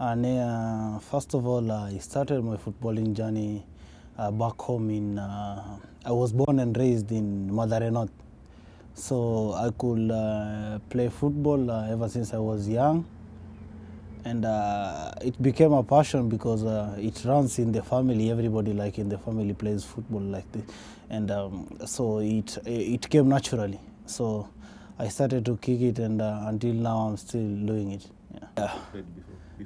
And first of all, I started my footballing journey back home in. I was born and raised in Madare North, so I could play football ever since I was young, and it became a passion because it runs in the family. Everybody like in the family plays football like this, and so it came naturally. So I started to kick it, and until now I'm still doing it. Yeah.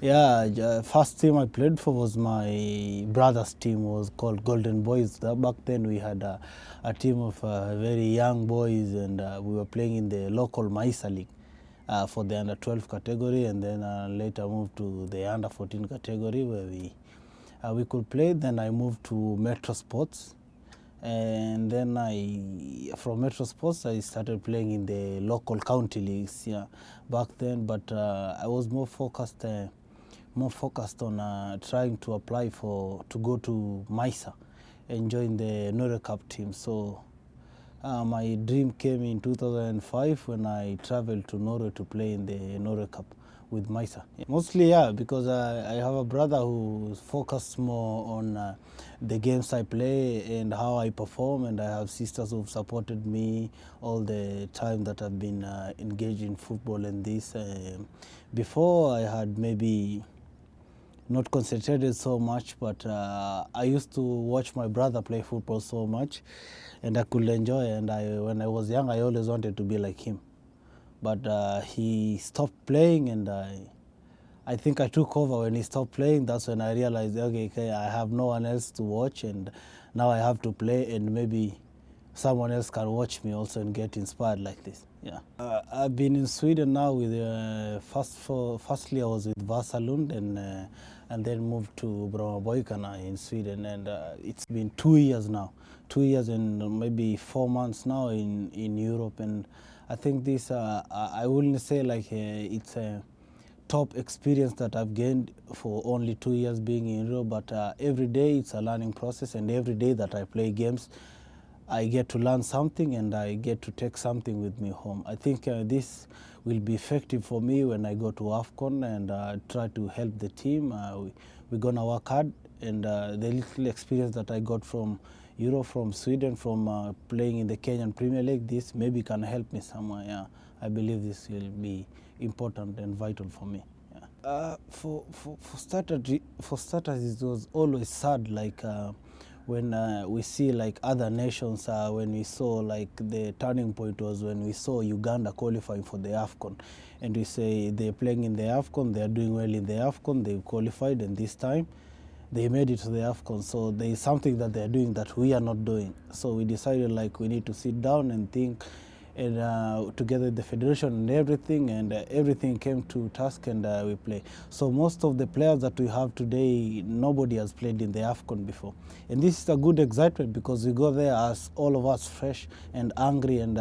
Yeah, first team I played for was my brother's team, was called Golden Boys. Back then we had a team of very young boys, and we were playing in the local Maisa League for the under 12 category, and then later moved to the under 14 category where we could play. Then I moved to Metro Sports, and then from Metro Sports I started playing in the local county leagues, back then. But I was more focused on trying to apply to go to Maisa and join the Norway Cup team. So my dream came in 2005 when I traveled to Norway to play in the Norway Cup with Maisa. Mostly, because I have a brother who focused more on the games I play and how I perform, and I have sisters who've supported me all the time that I've been engaged in football and this. Before I had maybe not concentrated so much, but I used to watch my brother play football so much, and I could enjoy. And when I was young, I always wanted to be like him. But he stopped playing, and I think I took over when he stopped playing. That's when I realized, okay, I have no one else to watch, and now I have to play, and maybe someone else can watch me also and get inspired like this. Yeah, I've been in Sweden now with firstly I was with Vasalund, and then moved to Brommapojkarna in Sweden, and it's been 2 years now, 2 years and maybe 4 months now in Europe. And I think this I wouldn't say like it's a top experience that I've gained for only 2 years being in Europe, but every day it's a learning process, and every day that I play games I get to learn something, and I get to take something with me home. I think this will be effective for me when I go to AFCON and try to help the team. We're going to work hard, and the little experience that I got from Europe, from Sweden, from playing in the Kenyan Premier League, this maybe can help me somewhere. Yeah. I believe this will be important and vital for me. Yeah. For starters, it was always sad, like when we see like other nations, when we saw like the turning point was when we saw Uganda qualifying for the AFCON, and we say they're playing in the AFCON, they're doing well in the AFCON, they've qualified, and this time they made it to the AFCON. So there is something that they're doing that we are not doing. So we decided like we need to sit down and think, and together the federation and everything came to task, and we play. So most of the players that we have today, nobody has played in the AFCON before, and this is a good excitement because we go there as all of us fresh and angry, and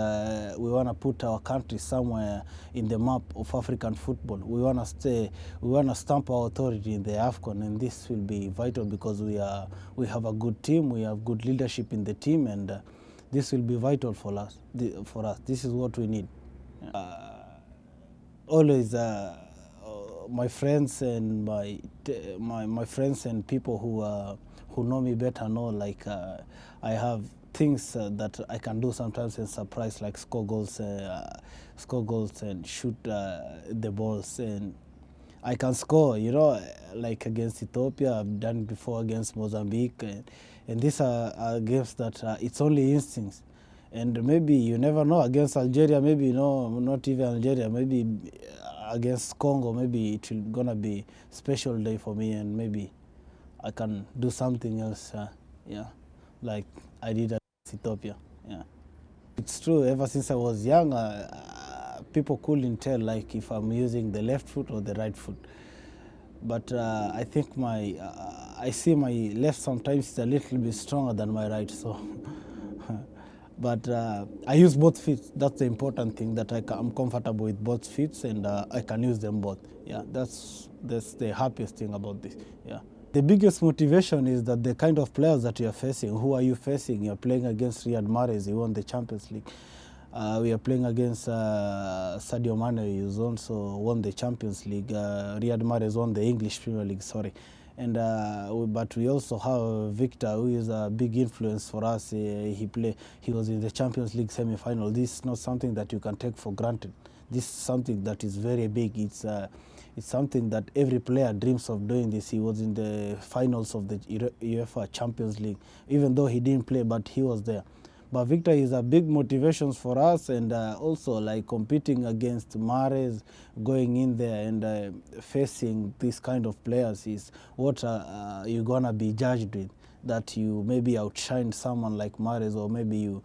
we want to put our country somewhere in the map of African football. We want to stamp our authority in the AFCON, and this will be vital because we have a good team, we have good leadership in the team, and this will be vital for us. This is what we need. Always, my friends and my friends and people who know me better know, like I have things that I can do sometimes and surprise, like score goals and shoot the balls, and I can score, like against Ethiopia. I've done it before against Mozambique, and these are games that it's only instincts. And maybe you never know, against Algeria, maybe, not even Algeria, maybe against Congo, maybe it's gonna be a special day for me, and maybe I can do something else, like I did against Ethiopia. Yeah, it's true. Ever since I was young, people couldn't tell like if I'm using the left foot or the right foot. But I think I see my left sometimes is a little bit stronger than my right. So, but I use both feet. That's the important thing, that I'm comfortable with both feet, and I can use them both. Yeah, that's the happiest thing about this. Yeah. The biggest motivation is that the kind of players that you're facing, who are you facing? You're playing against Riyad Mahrez, he won the Champions League. We are playing against Sadio Mane, who's also won the Champions League. Riyad Mahrez won the English Premier League, sorry. And but we also have Victor, who is a big influence for us. He was in the Champions League semi-final. This is not something that you can take for granted. This is something that is very big. It's something that every player dreams of doing this. He was in the finals of the UEFA Champions League, even though he didn't play, but he was there. But Victor is a big motivation for us, and also like competing against Mahrez, going in there and facing these kind of players is what you're gonna be judged with. That you maybe outshined someone like Mahrez, or maybe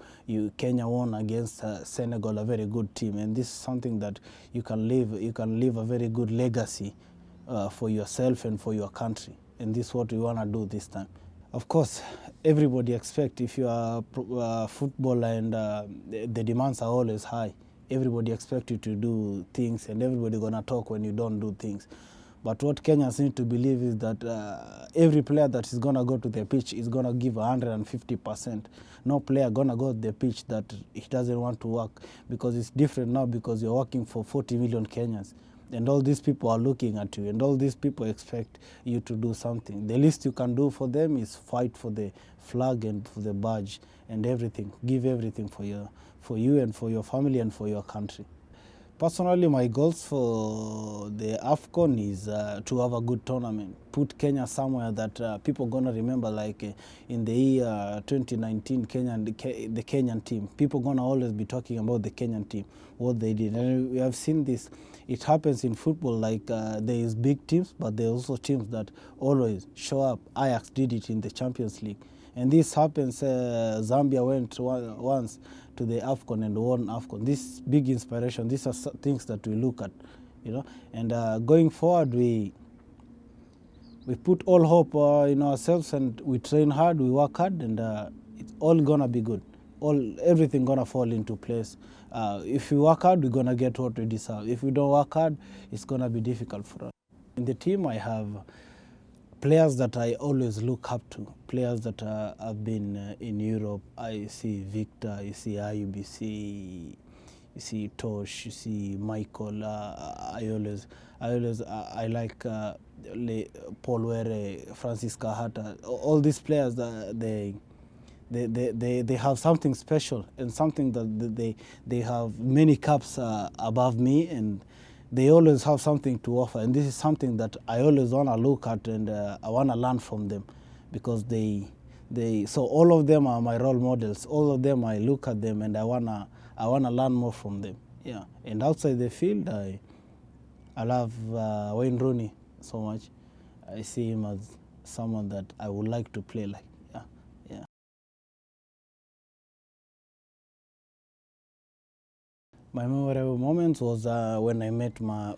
Kenya won against Senegal, a very good team, and this is something that you can leave a very good legacy for yourself and for your country, and this is what we wanna do this time. Of course, everybody expects, if you are a footballer and the demands are always high, everybody expects you to do things, and everybody gonna talk when you don't do things. But what Kenyans need to believe is that every player that is gonna go to the pitch is gonna give 150%. No player gonna go to the pitch that he doesn't want to work, because it's different now, because you're working for 40 million Kenyans. And all these people are looking at you, and all these people expect you to do something. The least you can do for them is fight for the flag and for the badge and everything. Give everything for you and for your family and for your country. Personally, my goals for the AFCON is to have a good tournament. Put Kenya somewhere that people are going to remember, like in the year 2019, the Kenyan team. People are going to always be talking about the Kenyan team, what they did. And we have seen this. It happens in football, like there is big teams, but there are also teams that always show up. Ajax did it in the Champions League. And this happens, Zambia went once to the AFCON and won AFCON. This big inspiration, these are things that we look at, you know. And going forward, we put all hope in ourselves, and we train hard, we work hard, and it's all gonna be good. Everything gonna fall into place. If we work hard, we're gonna get what we deserve. If we don't work hard, it's gonna be difficult for us. In the team, I have players that I always look up to, players that have been in Europe. I see Victor, you see Ayub, you see Tosh, you see Michael. I like Paul Were, Francis Kahata. All these players, they have something special, and something that they have many caps above me, and they always have something to offer. And this is something that I always want to look at, and I want to learn from them, because so all of them are my role models. All of them, I look at them and I wanna learn more from them. Yeah. And outside the field, I love Wayne Rooney so much. I see him as someone that I would like to play like. Yeah. My memorable moment was when I made my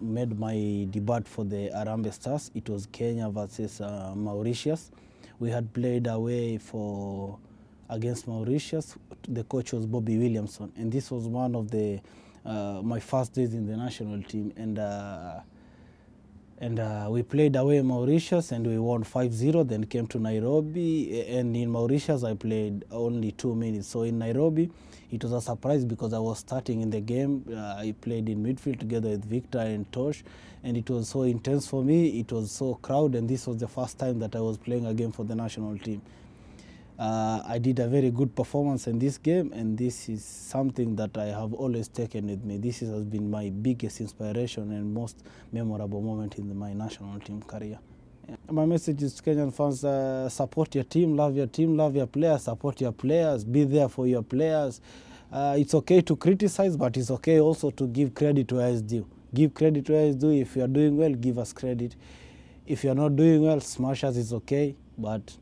debut for the Harambee Stars. It was Kenya versus Mauritius. We had played away against Mauritius. The coach was Bobby Williamson, and this was one of my first days in the national team. And we played away Mauritius, and we won 5-0. Then came to Nairobi, and in Mauritius I played only 2 minutes. So in Nairobi, it was a surprise, because I was starting in the game. I played in midfield together with Victor and Tosh, and it was so intense for me. It was so crowded, and this was the first time that I was playing a game for the national team. I did a very good performance in this game, and this is something that I have always taken with me. This has been my biggest inspiration and most memorable moment in my national team career. Yeah. My message is to Kenyan fans: support your team, love your players, support your players, be there for your players. It's okay to criticize, but it's okay also to give credit where it's due. Give credit where it's due. If you are doing well, give us credit. If you are not doing well, smash us, it's okay. But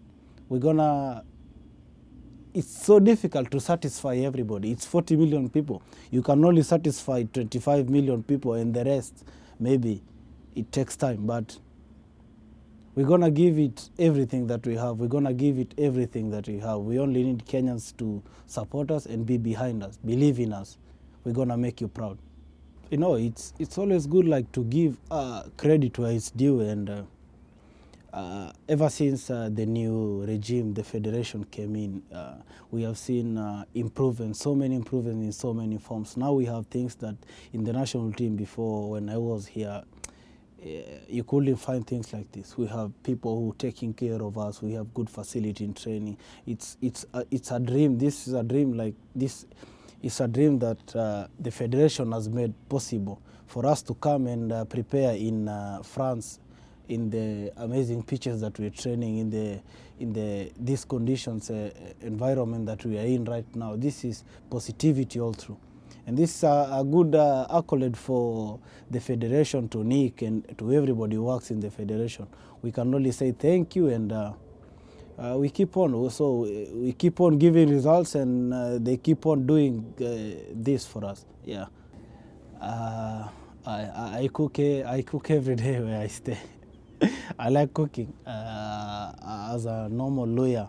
it's so difficult to satisfy everybody. It's 40 million people. You can only satisfy 25 million people, and the rest, maybe it takes time. But we're going to give it everything that we have. We only need Kenyans to support us and be behind us, believe in us. We're going to make you proud. It's always good, like, to give credit where it's due. And Ever since the new regime, the federation came in, we have seen improvements, so many improvements in so many forms. Now we have things that in the national team before, when I was here, you couldn't find things like this. We have people who are taking care of us. We have good facility in training. It's a dream. This is a dream. Like this, it's a dream that the federation has made possible for us to come and prepare in France, in the amazing pitches that we're training in these conditions, environment that we are in right now. This is positivity all through. And this is a good accolade for the federation, to Nick and to everybody who works in the federation. We can only say thank you, and we keep on. So we keep on giving results, and they keep on doing this for us. Yeah. I cook every day where I stay. I like cooking. As a normal lawyer,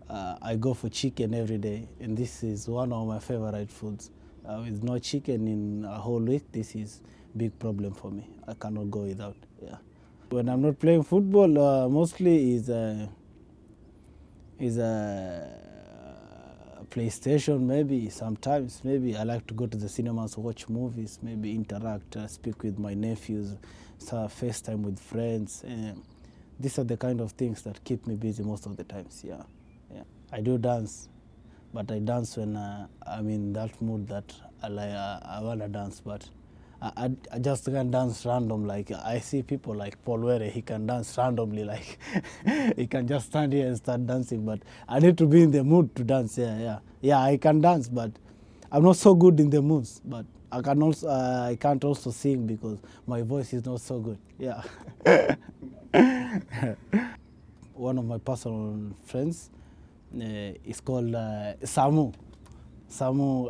I go for chicken every day, and this is one of my favorite foods. With no chicken in a whole week, this is big problem for me. I cannot go without. Yeah. When I'm not playing football, mostly is PlayStation. Maybe sometimes, maybe I like to go to the cinemas, watch movies, maybe interact, speak with my nephews, FaceTime with friends. These are the kind of things that keep me busy most of the times. Yeah, yeah. I do dance, but I dance when I'm in that mood that I want to dance. But I just can't dance random. Like I see people like Paul Were, he can dance randomly. Like he can just stand here and start dancing. But I need to be in the mood to dance. Yeah. I can dance, but I'm not so good in the moves. But I can't also sing because my voice is not so good. Yeah. One of my personal friends is called Samu. Samu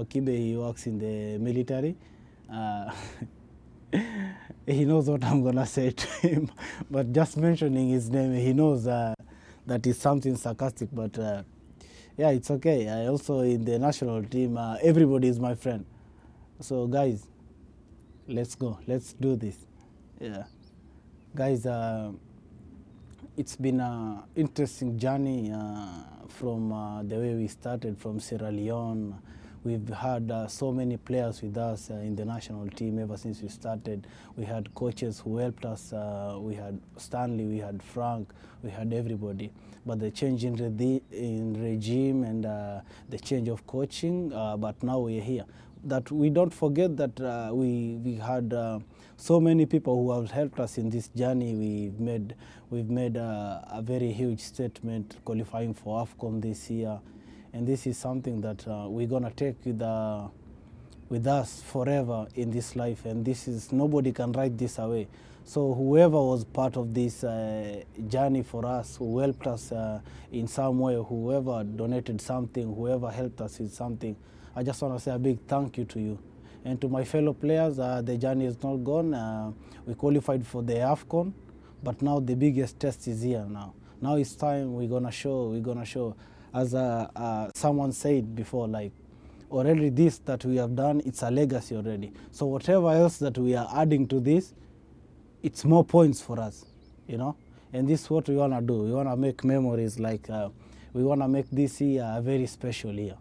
Akibe, he works in the military. He knows what I'm gonna say to him, but just mentioning his name, he knows that is something sarcastic. But yeah, it's okay. I also in the national team, everybody is my friend. So guys, let's go. Let's do this. Yeah, guys. It's been an interesting journey from the way we started from Sierra Leone. We've had so many players with us in the national team ever since we started. We had coaches who helped us. We had Stanley, we had Frank, we had everybody. But the change in regime and the change of coaching, but now we're here. That we don't forget that we had so many people who have helped us in this journey. We've made a very huge statement qualifying for AFCON this year, and this is something that we're gonna take with us forever in this life. And this is, nobody can write this away. So whoever was part of this journey for us, who helped us in some way, whoever donated something, whoever helped us with something, I just want to say a big thank you to you. And to my fellow players, the journey is not gone. We qualified for the AFCON, but now the biggest test is here now. Now it's time we're gonna show. As someone said before, like already this that we have done, it's a legacy already. So whatever else that we are adding to this, it's more points for us, you know. And this is what we wanna do. We wanna make memories. Like we wanna make this year a very special year.